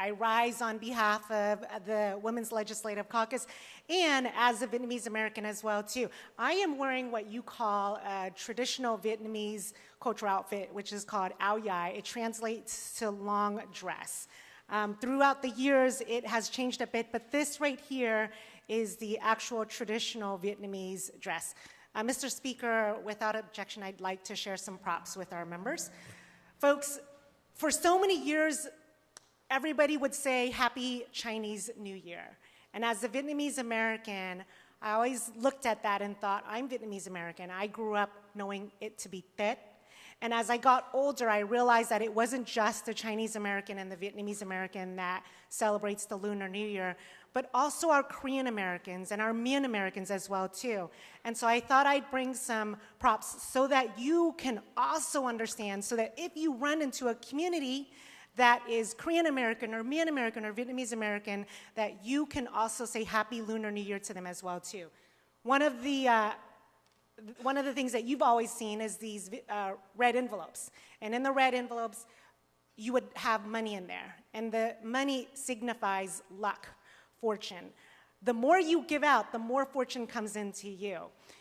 I rise on behalf of the Women's Legislative Caucus and as a Vietnamese American as well, too. I am wearing what you call a traditional Vietnamese cultural outfit, which is called áo dài. It translates to long dress. Throughout the years, it has changed a bit, but this right here is the actual traditional Vietnamese dress. Mr. Speaker, without objection, I'd like to share some props with our members. Folks, for so many years, everybody would say Happy Chinese New Year. And as a Vietnamese American, I always looked at that and thought, I'm Vietnamese American. I grew up knowing it to be Tết. And as I got older, I realized that it wasn't just the Chinese American and the Vietnamese American that celebrates the Lunar New Year, but also our Korean Americans and our Nguyen Americans as well, too. And so I thought I'd bring some props so that you can also understand, so that if you run into a community that is Korean American or Nguyen American or Vietnamese American, that you can also say Happy Lunar New Year to them as well, too. One of the things that you've always seen is these red envelopes. And in the red envelopes, you would have money in there. And the money signifies luck, fortune. The more you give out, the more fortune comes into you.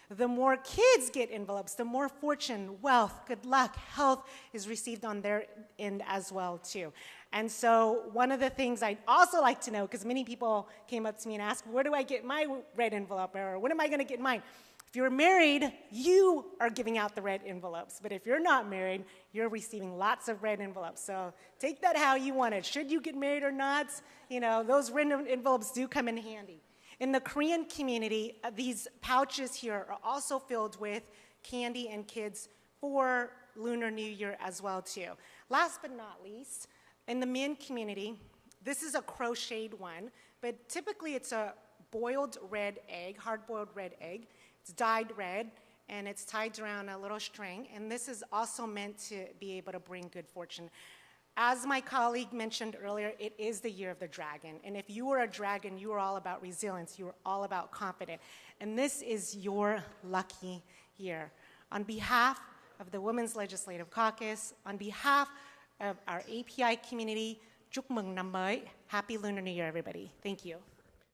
The more kids get envelopes, the more fortune, wealth, good luck, health is received on their end as well, too. And so one of the things I'd also like to know, because many people came up to me and asked, where do I get my red envelope, or when am I going to get mine? If you're married, you are giving out the red envelopes. But if you're not married, you're receiving lots of red envelopes. So take that how you want it. Should you get married or not, you know, those red envelopes do come in handy. In the Korean community, these pouches here are also filled with candy and kids for Lunar New Year as well, too. Last but not least, in the Nguyen community, this is a crocheted one, but typically it's a boiled red egg, hard-boiled red egg. It's dyed red, and it's tied around a little string, and this is also meant to be able to bring good fortune. As my colleague mentioned earlier, it is the year of the dragon, and if you are a dragon, you are all about resilience, you are all about confidence, and this is your lucky year. On behalf of the Women's Legislative Caucus, on behalf of our API community, chúc mừng năm mới. Happy Lunar New Year, everybody. Thank you.